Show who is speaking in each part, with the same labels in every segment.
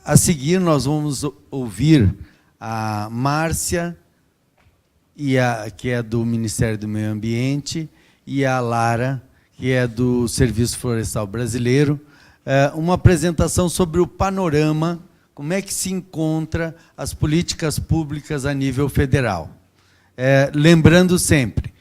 Speaker 1: A seguir, nós vamos ouvir a Márcia, que é do Ministério do Meio Ambiente, e a Lara, que é do Serviço Florestal Brasileiro, uma apresentação sobre o panorama, como é que se encontra as políticas públicas a nível federal. Lembrando sempre,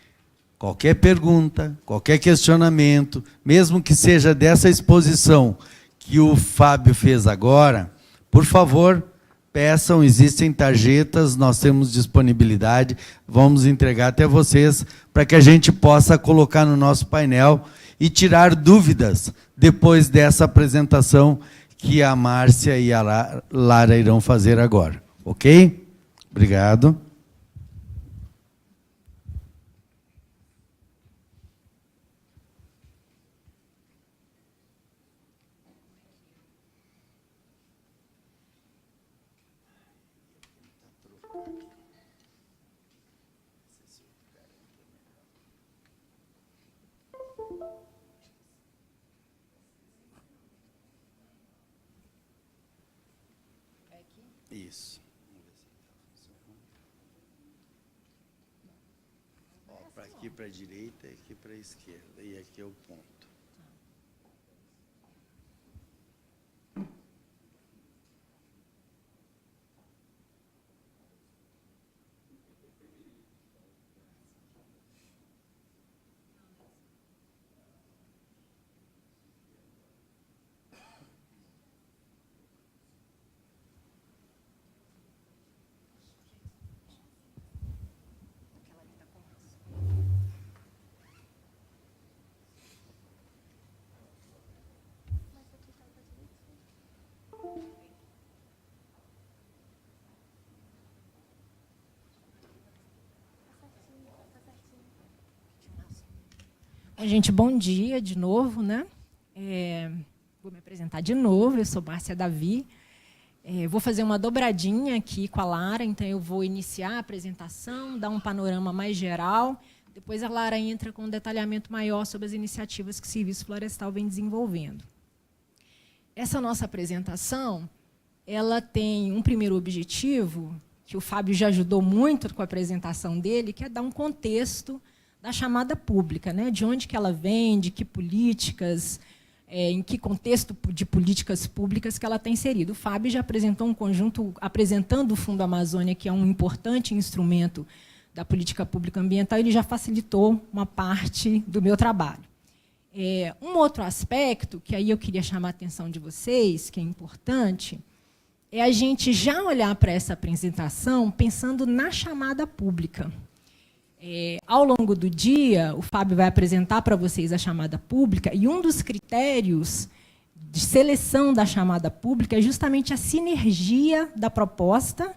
Speaker 1: qualquer pergunta, qualquer questionamento, mesmo que seja dessa exposição que o Fábio fez agora, por favor, peçam, existem tarjetas, nós temos disponibilidade, vamos entregar até vocês, para que a gente possa colocar no nosso painel e tirar dúvidas depois dessa apresentação que a Márcia e a Lara irão fazer agora. Ok? Obrigado. Isso. Para aqui para a direita e aqui para a esquerda. E aqui é o ponto.
Speaker 2: Gente, bom dia de novo, né? Vou me apresentar de novo, eu sou Márcia Davi. Vou fazer uma dobradinha aqui com a Lara, então eu vou iniciar a apresentação, dar um panorama mais geral, depois a Lara entra com um detalhamento maior sobre as iniciativas que o Serviço Florestal vem desenvolvendo. Essa nossa apresentação, ela tem um primeiro objetivo, que o Fábio já ajudou muito com a apresentação dele, que é dar um contexto da chamada pública, né? De onde que ela vem, de que políticas, em que contexto de políticas públicas que ela tem inserido. O Fábio já apresentou um conjunto, apresentando o Fundo Amazônia, que é um importante instrumento da política pública ambiental, ele já facilitou uma parte do meu trabalho. Um outro aspecto, que aí eu queria chamar a atenção de vocês, que é importante, é a gente já olhar para essa apresentação pensando na chamada pública. Ao longo do dia, o Fábio vai apresentar para vocês a chamada pública, e um dos critérios de seleção da chamada pública é justamente a sinergia da proposta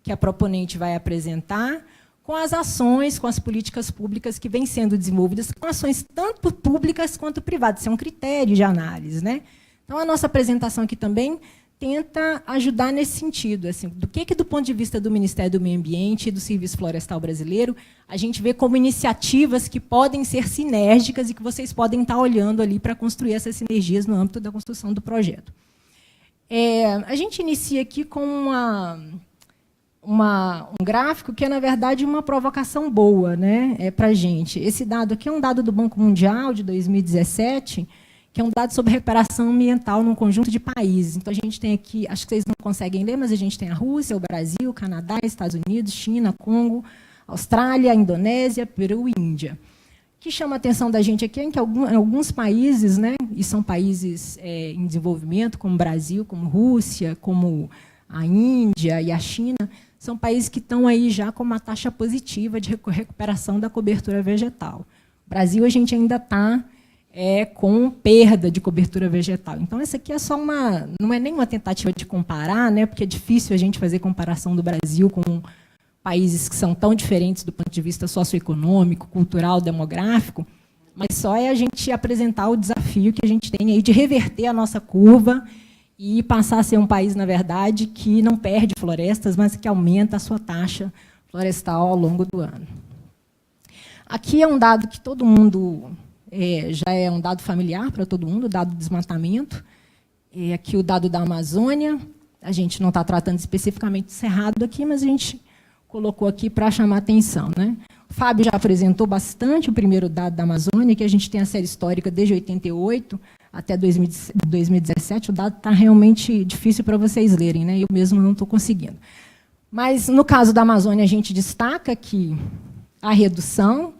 Speaker 2: que a proponente vai apresentar com as ações, com as políticas públicas que vêm sendo desenvolvidas, com ações tanto públicas quanto privadas. Isso é um critério de análise, né? Então, a nossa apresentação aqui também tenta ajudar nesse sentido, assim, do que do ponto de vista do Ministério do Meio Ambiente e do Serviço Florestal Brasileiro, a gente vê como iniciativas que podem ser sinérgicas e que vocês podem estar olhando ali para construir essas sinergias no âmbito da construção do projeto. A gente inicia aqui com um gráfico que é, na verdade, uma provocação boa, né, para a gente. Esse dado aqui é um dado do Banco Mundial de 2017, que é um dado sobre recuperação ambiental num conjunto de países. Então, a gente tem aqui, acho que vocês não conseguem ler, mas a gente tem a Rússia, o Brasil, o Canadá, Estados Unidos, China, Congo, Austrália, Indonésia, Peru e Índia. O que chama a atenção da gente aqui é que em alguns países, né, e são países em desenvolvimento, como o Brasil, como Rússia, como a Índia e a China, são países que estão aí já com uma taxa positiva de recuperação da cobertura vegetal. O Brasil, a gente ainda está com perda de cobertura vegetal. Então, essa aqui é só não é nem uma tentativa de comparar, né, porque é difícil a gente fazer comparação do Brasil com países que são tão diferentes do ponto de vista socioeconômico, cultural, demográfico, mas só é a gente apresentar o desafio que a gente tem aí de reverter a nossa curva e passar a ser um país, na verdade, que não perde florestas, mas que aumenta a sua taxa florestal ao longo do ano. Aqui é um dado que todo mundo... já é um dado familiar para todo mundo, o dado do desmatamento. Aqui o dado da Amazônia. A gente não está tratando especificamente do Cerrado aqui, mas a gente colocou aqui para chamar atenção, né? O Fábio já apresentou bastante o primeiro dado da Amazônia, que a gente tem a série histórica desde 88 até 2017. O dado está realmente difícil para vocês lerem, né? Eu mesmo não estou conseguindo. Mas, no caso da Amazônia, a gente destaca que a redução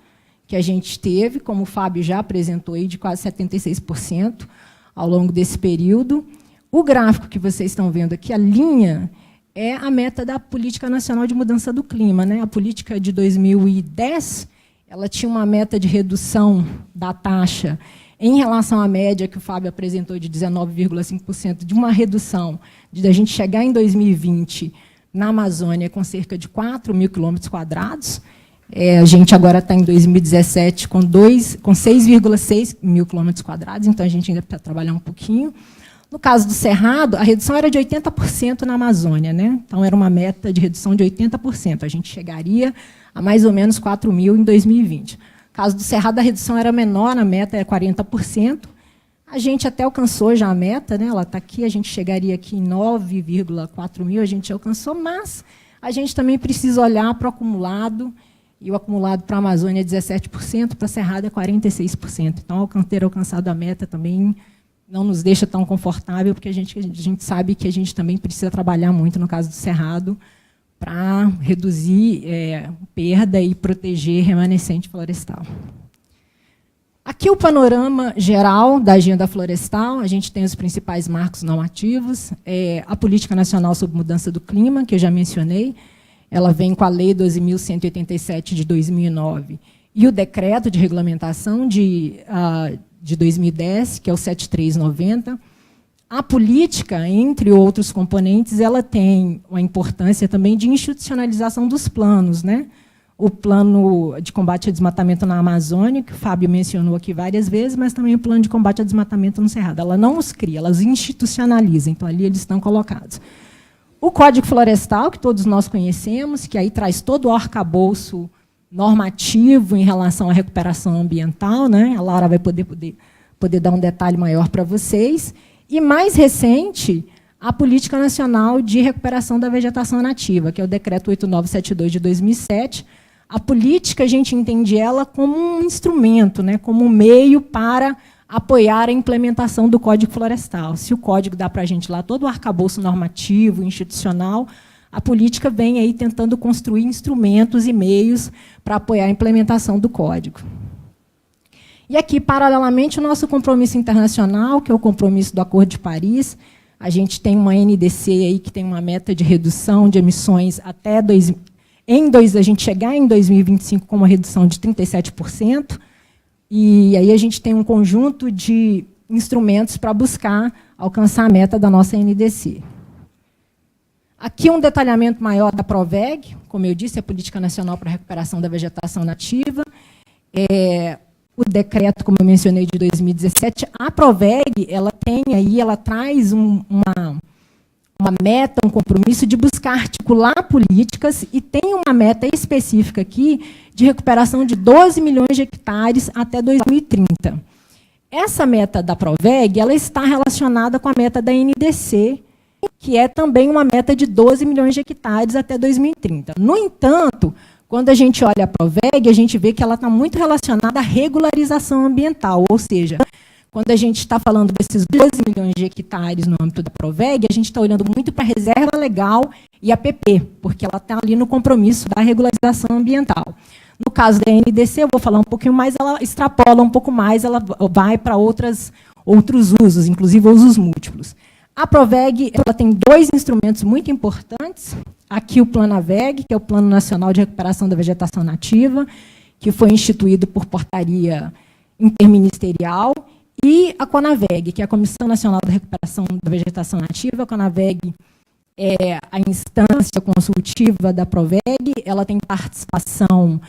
Speaker 2: que a gente teve, como o Fábio já apresentou, aí, de quase 76% ao longo desse período. O gráfico que vocês estão vendo aqui, a linha, é a meta da Política Nacional de Mudança do Clima, né? A política de 2010, ela tinha uma meta de redução da taxa em relação à média que o Fábio apresentou de 19,5%, de uma redução de a gente chegar em 2020 na Amazônia com cerca de 4.000 km². A gente agora está em 2017 com 6,6 mil km², então a gente ainda precisa trabalhar um pouquinho. No caso do Cerrado, a redução era de 80% na Amazônia, né? Então, era uma meta de redução de 80%. A gente chegaria a mais ou menos 4.000 em 2020. No caso do Cerrado, a redução era menor, a meta é 40%. A gente até alcançou já a meta, né? Ela está aqui, a gente chegaria aqui em 9,4 mil, a gente alcançou, mas a gente também precisa olhar para o acumulado, e o acumulado para a Amazônia é 17%, para o Cerrado é 46%. Então, ao ter alcançado a meta também não nos deixa tão confortável, porque a gente sabe que a gente também precisa trabalhar muito, no caso do Cerrado, para reduzir perda e proteger remanescente florestal. Aqui o panorama geral da agenda florestal. A gente tem os principais marcos normativos. A Política Nacional sobre Mudança do Clima, que eu já mencionei, ela vem com a Lei 12.187 de 2009 e o Decreto de Regulamentação de 2010, que é o 7390. A política, entre outros componentes, ela tem uma importância também de institucionalização dos planos, né? O plano de combate ao desmatamento na Amazônia, que o Fábio mencionou aqui várias vezes, mas também o plano de combate ao desmatamento no Cerrado. Ela não os cria, ela os institucionaliza, então ali eles estão colocados. O Código Florestal, que todos nós conhecemos, que aí traz todo o arcabouço normativo em relação à recuperação ambiental, né? A Lara vai poder dar um detalhe maior para vocês. E, mais recente, a Política Nacional de Recuperação da Vegetação Nativa, que é o Decreto 8972 de 2007. A política, a gente entende ela como um instrumento, né? Como um meio para apoiar a implementação do Código Florestal. Se o Código dá para a gente lá todo o arcabouço normativo, institucional, a política vem aí tentando construir instrumentos e meios para apoiar a implementação do Código. E aqui, paralelamente, o nosso compromisso internacional, que é o compromisso do Acordo de Paris. A gente tem uma NDC aí que tem uma meta de redução de emissões até a gente chegar em 2025 com uma redução de 37%. E aí a gente tem um conjunto de instrumentos para buscar alcançar a meta da nossa NDC. Aqui um detalhamento maior da PROVEG, como eu disse, a Política Nacional para a Recuperação da Vegetação Nativa. O decreto, como eu mencionei, de 2017, a PROVEG, ela traz uma meta, um compromisso de buscar articular políticas e tem uma meta específica aqui de recuperação de 12 milhões de hectares até 2030. Essa meta da PROVEG, ela está relacionada com a meta da NDC, que é também uma meta de 12 milhões de hectares até 2030. No entanto, quando a gente olha a PROVEG, a gente vê que ela está muito relacionada à regularização ambiental, ou seja, quando a gente está falando desses 12 milhões de hectares no âmbito da PROVEG, a gente está olhando muito para a reserva legal e a PP, porque ela está ali no compromisso da regularização ambiental. No caso da NDC, eu vou falar um pouquinho mais, ela extrapola um pouco mais, ela vai para outros usos, inclusive usos múltiplos. A PROVEG, ela tem dois instrumentos muito importantes. Aqui o PLANAVEG, que é o Plano Nacional de Recuperação da Vegetação Nativa, que foi instituído por portaria interministerial, e a CONAVEG, que é a Comissão Nacional de Recuperação da Vegetação Nativa. A CONAVEG é a instância consultiva da PROVEG, ela tem participação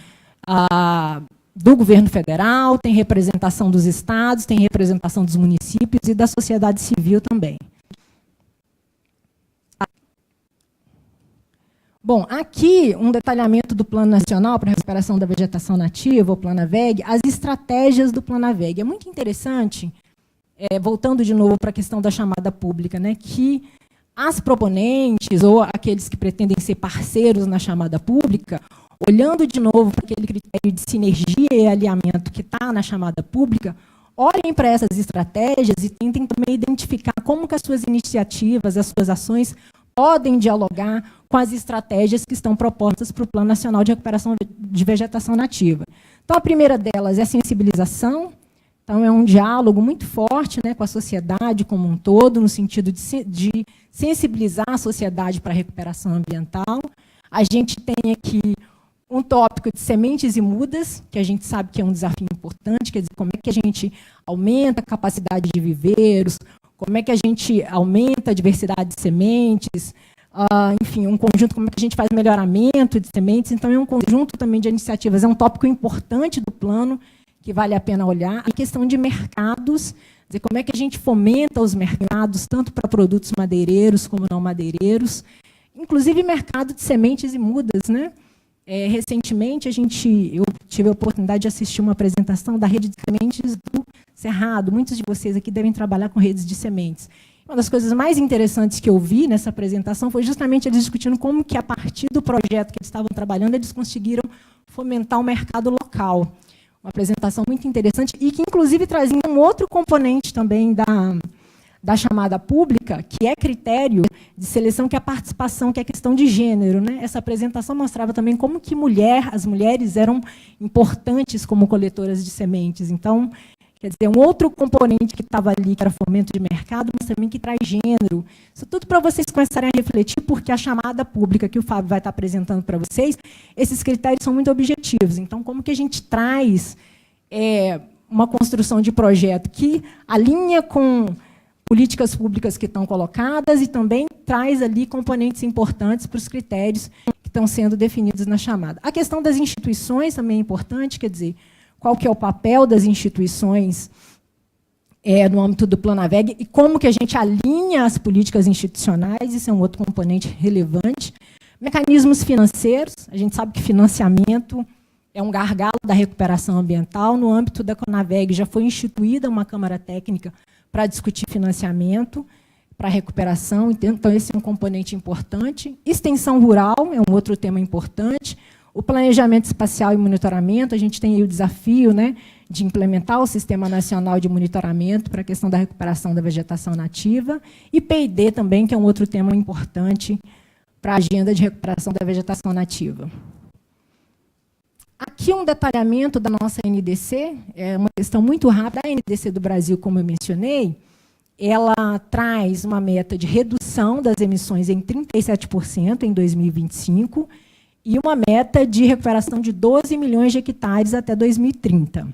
Speaker 2: do governo federal, tem representação dos estados, tem representação dos municípios e da sociedade civil também. Bom, aqui um detalhamento do Plano Nacional para a Recuperação da Vegetação Nativa, o PLANAVEG, as estratégias do PLANAVEG. É muito interessante, voltando de novo para a questão da chamada pública, né, que as proponentes ou aqueles que pretendem ser parceiros na chamada pública, olhando de novo para aquele critério de sinergia e alinhamento que está na chamada pública, olhem para essas estratégias e tentem também identificar como que as suas iniciativas, as suas ações podem dialogar com as estratégias que estão propostas para o Plano Nacional de Recuperação de Vegetação Nativa. Então, a primeira delas é a sensibilização. Então, é um diálogo muito forte, né, com a sociedade como um todo, no sentido de sensibilizar a sociedade para a recuperação ambiental. A gente tem aqui um tópico de sementes e mudas, que a gente sabe que é um desafio importante, quer dizer, como é que a gente aumenta a capacidade de viveiros, como é que a gente aumenta a diversidade de sementes, enfim, um conjunto, como é que a gente faz melhoramento de sementes. Então, é um conjunto também de iniciativas, é um tópico importante do plano, que vale a pena olhar. A questão de mercados, dizer, como é que a gente fomenta os mercados, tanto para produtos madeireiros como não madeireiros, inclusive mercado de sementes e mudas, né? Recentemente, eu tive a oportunidade de assistir uma apresentação da rede de sementes do Cerrado. Muitos de vocês aqui devem trabalhar com redes de sementes. Uma das coisas mais interessantes que eu vi nessa apresentação foi justamente eles discutindo como que, a partir do projeto que eles estavam trabalhando, eles conseguiram fomentar o mercado local. Uma apresentação muito interessante e que, inclusive, trazia um outro componente também da chamada pública, que é critério de seleção, que é a participação, que é a questão de gênero, né? Essa apresentação mostrava também como que as mulheres eram importantes como coletoras de sementes. Então, quer dizer, um outro componente que estava ali, que era fomento de mercado, mas também que traz gênero. Isso tudo para vocês começarem a refletir, porque a chamada pública que o Fábio vai estar apresentando para vocês, esses critérios são muito objetivos. Então, como que a gente traz uma construção de projeto que alinha com políticas públicas que estão colocadas e também traz ali componentes importantes para os critérios que estão sendo definidos na chamada. A questão das instituições também é importante, quer dizer, qual que é o papel das instituições no âmbito do Planaveg e como que a gente alinha as políticas institucionais, isso é um outro componente relevante. Mecanismos financeiros, a gente sabe que financiamento é um gargalo da recuperação ambiental. No âmbito da Conaveg já foi instituída uma Câmara Técnica para discutir financiamento para a recuperação, então esse é um componente importante. Extensão rural é um outro tema importante. O planejamento espacial e monitoramento, a gente tem aí o desafio, né, de implementar o Sistema Nacional de Monitoramento para a questão da recuperação da vegetação nativa, e P&D também, que é um outro tema importante para a agenda de recuperação da vegetação nativa. Aqui um detalhamento da nossa NDC, é uma questão muito rápida. A NDC do Brasil, como eu mencionei, ela traz uma meta de redução das emissões em 37% em 2025 e uma meta de recuperação de 12 milhões de hectares até 2030.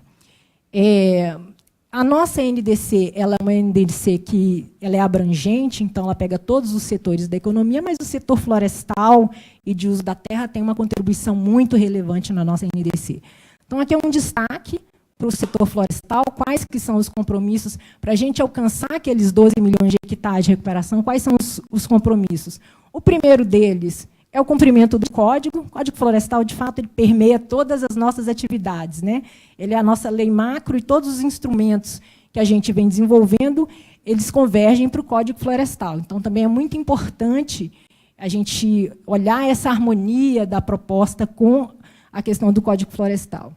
Speaker 2: A nossa NDC ela é uma NDC que ela é abrangente, então ela pega todos os setores da economia, mas o setor florestal e de uso da terra tem uma contribuição muito relevante na nossa NDC. Então, aqui é um destaque para o setor florestal, quais que são os compromissos para a gente alcançar aqueles 12 milhões de hectares de recuperação, quais são os compromissos. O primeiro deles é o cumprimento do Código. O Código Florestal, de fato, ele permeia todas as nossas atividades, né? Ele é a nossa lei macro e todos os instrumentos que a gente vem desenvolvendo, eles convergem para o Código Florestal. Então, também é muito importante a gente olhar essa harmonia da proposta com a questão do Código Florestal.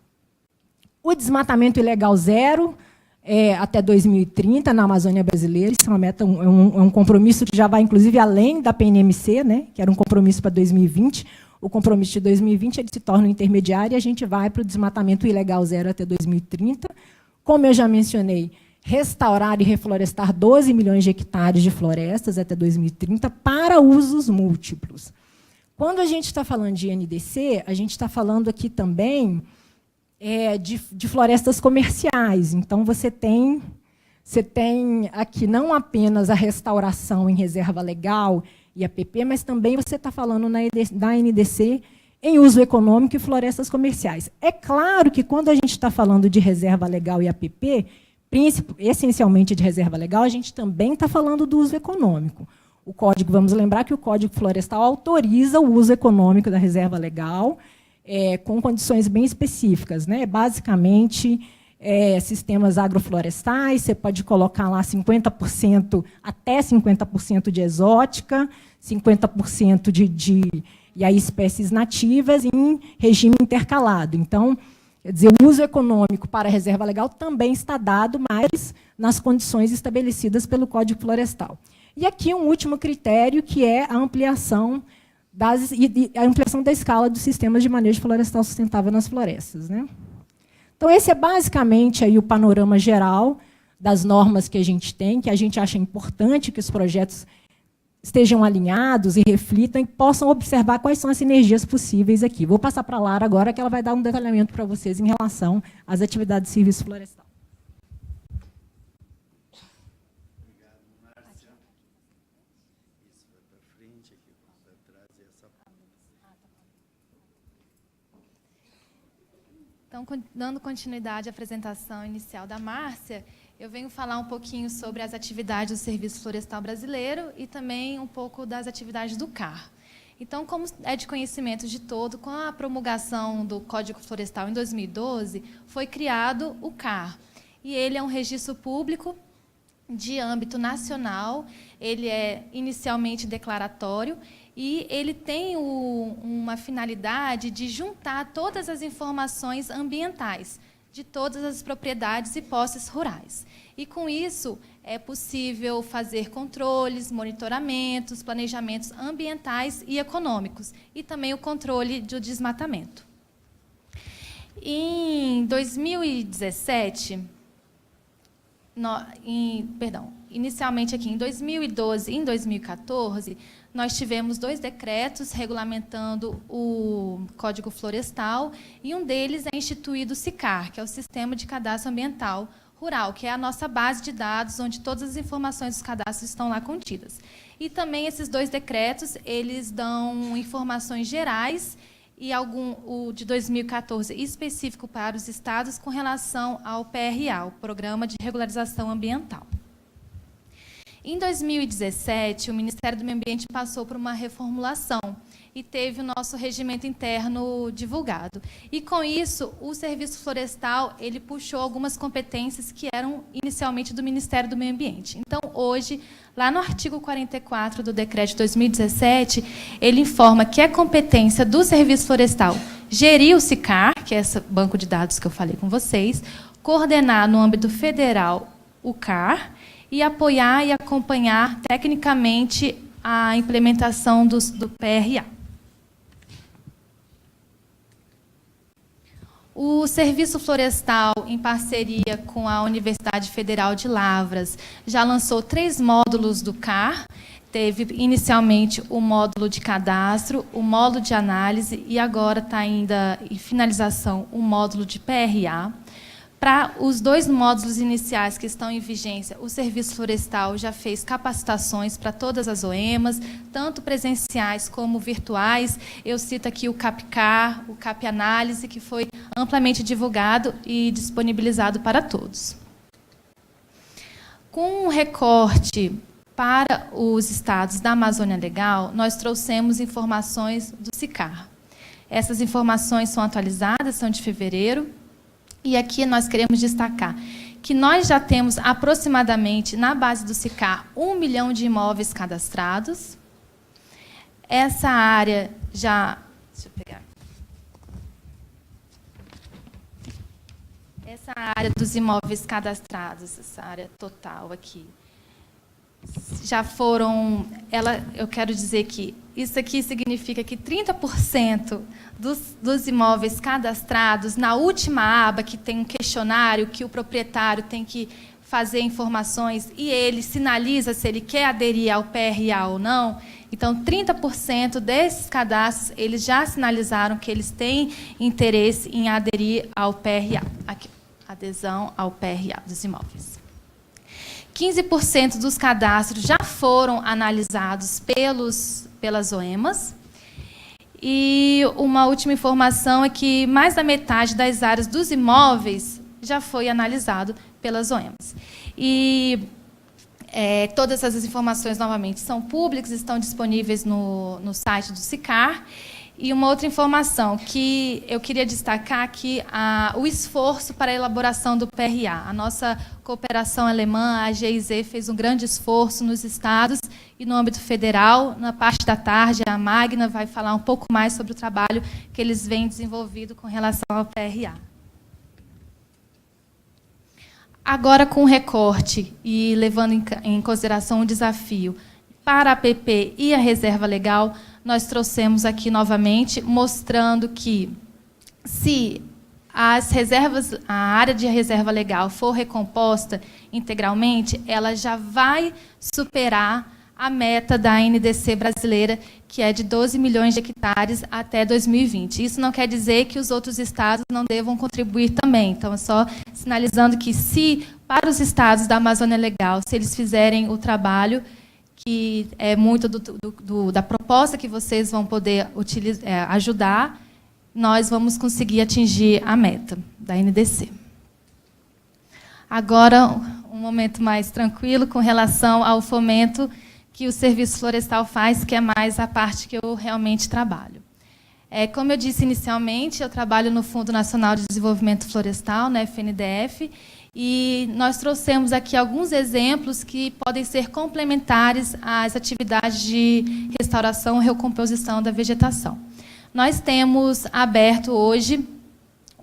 Speaker 2: O desmatamento ilegal zero, até 2030, na Amazônia brasileira. Isso é uma meta, um compromisso que já vai, inclusive, além da PNMC, né, que era um compromisso para 2020. O compromisso de 2020 ele se torna um intermediário e a gente vai para o desmatamento ilegal zero até 2030. Como eu já mencionei, restaurar e reflorestar 12 milhões de hectares de florestas até 2030 para usos múltiplos. Quando a gente está falando de NDC, a gente está falando aqui também de florestas comerciais. Então, você tem aqui não apenas a restauração em reserva legal e APP, mas também você está falando da NDC em uso econômico e florestas comerciais. É claro que, quando a gente está falando de reserva legal e APP, essencialmente de reserva legal, a gente também está falando do uso econômico. O Código, vamos lembrar que o Código Florestal autoriza o uso econômico da reserva legal, com condições bem específicas, né? Basicamente, sistemas agroflorestais, você pode colocar lá 50%, até 50% de exótica, 50% e aí espécies nativas em regime intercalado. Então, quer dizer, o uso econômico para a reserva legal também está dado, mas nas condições estabelecidas pelo Código Florestal. E aqui um último critério, que é a ampliação da escala dos sistemas de manejo florestal sustentável nas florestas, né? Então, esse é basicamente aí o panorama geral das normas que a gente tem, que a gente acha importante que os projetos estejam alinhados e reflitam e possam observar quais são as sinergias possíveis aqui. Vou passar para a Lara agora, que ela vai dar um detalhamento para vocês em relação às atividades de serviço florestal.
Speaker 1: Obrigado, Márcia. Isso, vai para frente aqui, para trás e essa.
Speaker 3: Então, dando continuidade à apresentação inicial da Márcia, eu venho falar um pouquinho sobre as atividades do Serviço Florestal Brasileiro e também um pouco das atividades do CAR. Então, como é de conhecimento de todo, com a promulgação do Código Florestal em 2012, foi criado o CAR. E ele é um registro público de âmbito nacional, ele é inicialmente declaratório e ele tem uma finalidade de juntar todas as informações ambientais de todas as propriedades e posses rurais. E, com isso, é possível fazer controles, monitoramentos, planejamentos ambientais e econômicos, e também o controle do desmatamento. Em 2017, inicialmente aqui em 2012 e em 2014, nós tivemos 2 decretos regulamentando o Código Florestal, e um deles é instituído o SICAR, que é o Sistema de Cadastro Ambiental Rural, que é a nossa base de dados, onde todas as informações dos cadastros estão lá contidas. E também esses 2 decretos, eles dão informações gerais, e o de 2014 específico para os estados com relação ao PRA, o Programa de Regularização Ambiental. Em 2017, o Ministério do Meio Ambiente passou por uma reformulação e teve o nosso regimento interno divulgado. E, com isso, o Serviço Florestal ele puxou algumas competências que eram inicialmente do Ministério do Meio Ambiente. Então, hoje, lá no artigo 44 do Decreto de 2017, ele informa que é competência do Serviço Florestal gerir o SICAR, que é esse banco de dados que eu falei com vocês, coordenar no âmbito federal o CAR, e apoiar e acompanhar tecnicamente a implementação do PRA. O Serviço Florestal, em parceria com a Universidade Federal de Lavras, já lançou 3 módulos do CAR. Teve, inicialmente, o módulo de cadastro, o módulo de análise, e agora está ainda em finalização o módulo de PRA. Para os 2 módulos iniciais que estão em vigência, o Serviço Florestal já fez capacitações para todas as OEMAs, tanto presenciais como virtuais. Eu cito aqui o CAPCAR, o CAP Análise, que foi amplamente divulgado e disponibilizado para todos. Com um recorte para os estados da Amazônia Legal, nós trouxemos informações do SICAR. Essas informações são atualizadas, são de fevereiro. E aqui nós queremos destacar que nós já temos aproximadamente, na base do SICAR, 1 milhão de imóveis cadastrados. Essa área já... Deixa eu pegar. Essa área dos imóveis cadastrados, essa área total aqui, já foram... eu quero dizer que isso aqui significa que 30% dos imóveis cadastrados, na última aba, que tem um questionário que o proprietário tem que fazer informações e ele sinaliza se ele quer aderir ao PRA ou não. Então, 30% desses cadastros, eles já sinalizaram que eles têm interesse em aderir ao PRA. Aqui, adesão ao PRA dos imóveis. 15% dos cadastros já foram analisados pelas OEMAs. E uma última informação é que mais da metade das áreas dos imóveis já foi analisado pelas OEMAs. E todas essas informações, novamente, são públicas, estão disponíveis no site do SICAR. E uma outra informação que eu queria destacar aqui, o esforço para a elaboração do PRA. A nossa cooperação alemã, a GIZ, fez um grande esforço nos estados e no âmbito federal. Na parte da tarde, a Magna vai falar um pouco mais sobre o trabalho que eles vêm desenvolvido com relação ao PRA. Agora, com o recorte e levando em consideração o desafio para a APP e a reserva legal, nós trouxemos aqui novamente, mostrando que, se as reservas, a área de reserva legal for recomposta integralmente, ela já vai superar a meta da NDC brasileira, que é de 12 milhões de hectares até 2020. Isso não quer dizer que os outros estados não devam contribuir também. Então, é só sinalizando que, se para os estados da Amazônia Legal, se eles fizerem o trabalho, que é muito da proposta que vocês vão poder ajudar, nós vamos conseguir atingir a meta da NDC. Agora, um momento mais tranquilo com relação ao fomento que o Serviço Florestal faz, que é mais a parte que eu realmente trabalho. Como eu disse inicialmente, eu trabalho no Fundo Nacional de Desenvolvimento Florestal, na FNDF, e nós trouxemos aqui alguns exemplos que podem ser complementares às atividades de restauração e recomposição da vegetação. Nós temos aberto hoje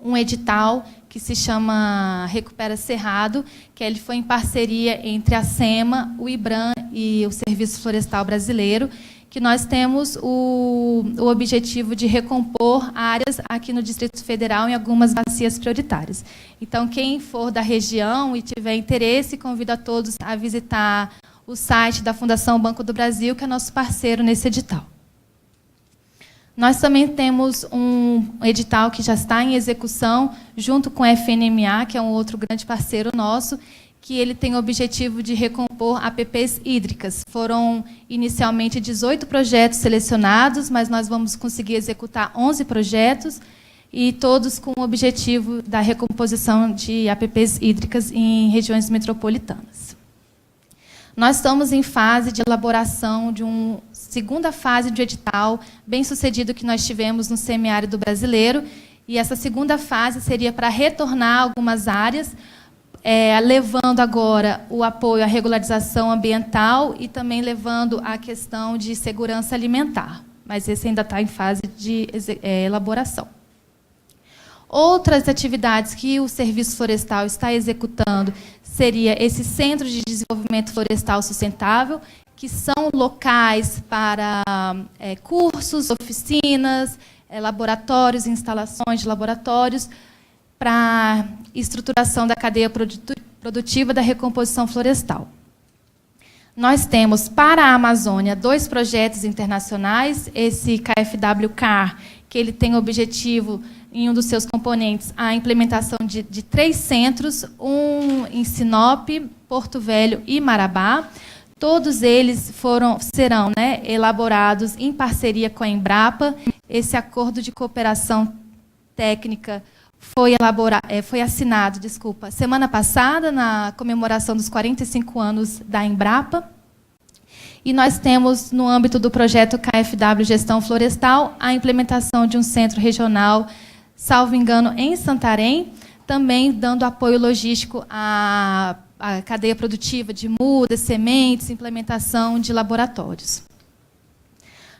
Speaker 3: um edital que se chama Recupera Cerrado, que ele foi em parceria entre a SEMA, o IBRAM e o Serviço Florestal Brasileiro, que nós temos o objetivo de recompor áreas aqui no Distrito Federal em algumas bacias prioritárias. Então, quem for da região e tiver interesse, convido a todos a visitar o site da Fundação Banco do Brasil, que é nosso parceiro nesse edital. Nós também temos um edital que já está em execução, junto com a FNMA, que é um outro grande parceiro nosso, que ele tem o objetivo de recompor APPs hídricas. Foram inicialmente 18 projetos selecionados, mas nós vamos conseguir executar 11 projetos, e todos com o objetivo da recomposição de APPs hídricas em regiões metropolitanas. Nós estamos em fase de elaboração de uma segunda fase de edital, bem sucedido, que nós tivemos no semiárido brasileiro, e essa segunda fase seria para retornar algumas áreas, levando agora o apoio à regularização ambiental e também levando a questão de segurança alimentar. Mas esse ainda está em fase de elaboração. Outras atividades que o Serviço Florestal está executando seria esse Centro de Desenvolvimento Florestal Sustentável, que são locais para cursos, oficinas, laboratórios, instalações de laboratórios, para estruturação da cadeia produtiva da recomposição florestal. Nós temos, para a Amazônia, 2 projetos internacionais, esse KfW-CAR, que ele tem o objetivo, em um dos seus componentes, a implementação de 3 centros, um em Sinop, Porto Velho e Marabá. Todos eles serão elaborados em parceria com a Embrapa. Esse acordo de cooperação técnica foi assinado, semana passada, na comemoração dos 45 anos da Embrapa. E nós temos, no âmbito do projeto KfW Gestão Florestal, a implementação de um centro regional, salvo engano, em Santarém, também dando apoio logístico à cadeia produtiva de mudas, sementes, implementação de laboratórios.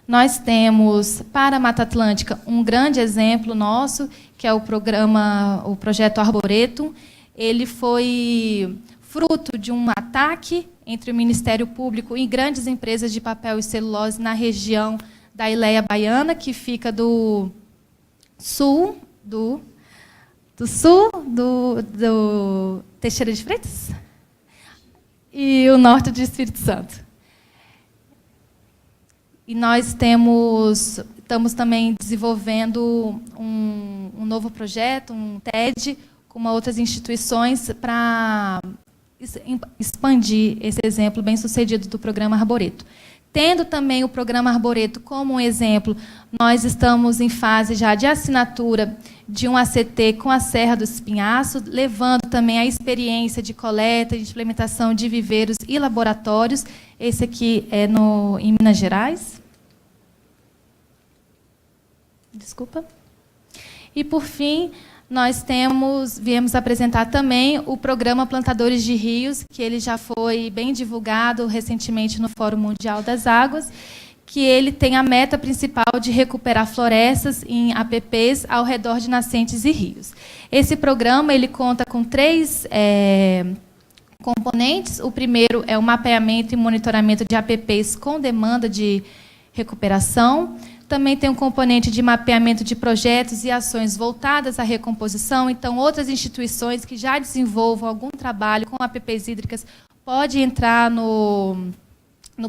Speaker 3: Nós temos, para a Mata Atlântica, um grande exemplo nosso, que é o projeto Arboretum. Ele foi fruto de um ataque entre o Ministério Público e grandes empresas de papel e celulose na região da Ileia Baiana, que fica do sul do Teixeira de Freitas e o norte do Espírito Santo. E nós estamos também desenvolvendo um novo projeto, um TED, com outras instituições, para expandir esse exemplo bem-sucedido do programa Arboreto. Tendo também o programa Arboreto como um exemplo, nós estamos em fase já de assinatura de um ACT com a Serra do Espinhaço, levando também a experiência de coleta e de implementação de viveiros e laboratórios. Esse aqui é em Minas Gerais. Desculpa. E, por fim, nós viemos apresentar também o programa Plantadores de Rios, que ele já foi bem divulgado recentemente no Fórum Mundial das Águas, que ele tem a meta principal de recuperar florestas em APPs ao redor de nascentes e rios. Esse programa ele conta com 3 componentes. O primeiro é o mapeamento e monitoramento de APPs com demanda de recuperação. Também tem um componente de mapeamento de projetos e ações voltadas à recomposição. Então, outras instituições que já desenvolvam algum trabalho com APPs hídricas podem entrar no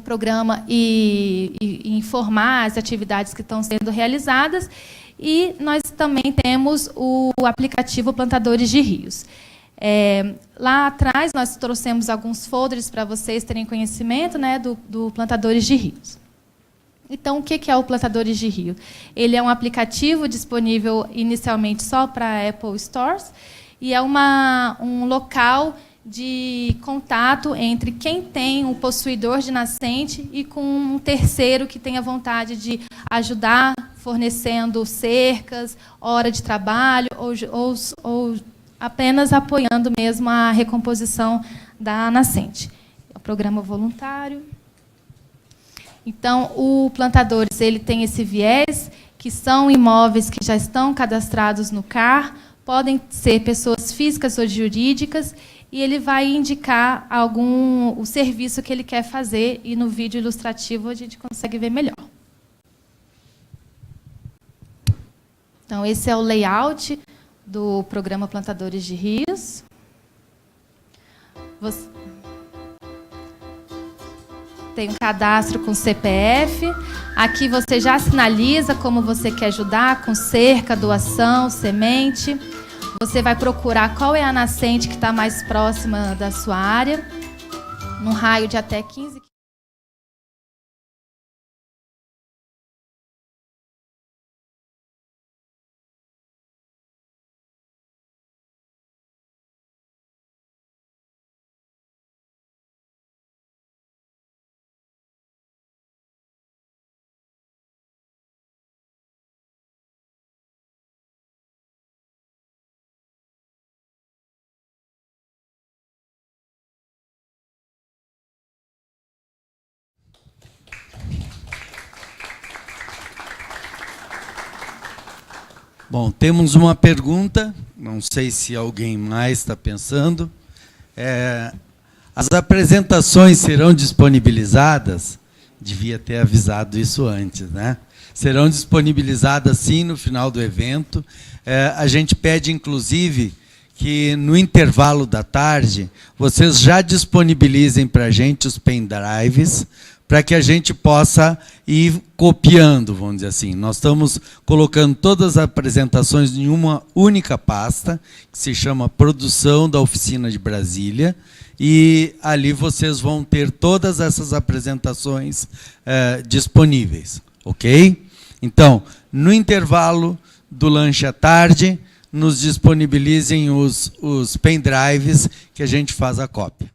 Speaker 3: programa e informar as atividades que estão sendo realizadas. E nós também temos o aplicativo Plantadores de Rios. Lá atrás, nós trouxemos alguns folders para vocês terem conhecimento, né, do Plantadores de Rios. Então, o que é o Plantadores de Rio? Ele é um aplicativo disponível inicialmente só para Apple Stores e é um local de contato entre quem tem o possuidor de nascente e com um terceiro que tenha vontade de ajudar, fornecendo cercas, hora de trabalho ou apenas apoiando mesmo a recomposição da nascente. É um programa voluntário. Então, o Plantadores ele tem esse viés, que são imóveis que já estão cadastrados no CAR, podem ser pessoas físicas ou jurídicas, e ele vai indicar o serviço que ele quer fazer, e no vídeo ilustrativo a gente consegue ver melhor. Então, esse é o layout do programa Plantadores de Rios. Tem um cadastro com CPF. Aqui você já sinaliza como você quer ajudar, com cerca, doação, semente. Você vai procurar qual é a nascente que está mais próxima da sua área, num raio de até 15 km.
Speaker 1: Bom, temos uma pergunta, não sei se alguém mais está pensando. As apresentações serão disponibilizadas? Devia ter avisado isso antes, né? Serão disponibilizadas, sim, no final do evento. A gente pede, inclusive, que no intervalo da tarde, vocês já disponibilizem para a gente os pendrives, para que a gente possa ir copiando, vamos dizer assim. Nós estamos colocando todas as apresentações em uma única pasta, que se chama Produção da Oficina de Brasília, e ali vocês vão ter todas essas apresentações disponíveis, ok? Então, no intervalo do lanche à tarde, nos disponibilizem os pendrives que a gente faz a cópia.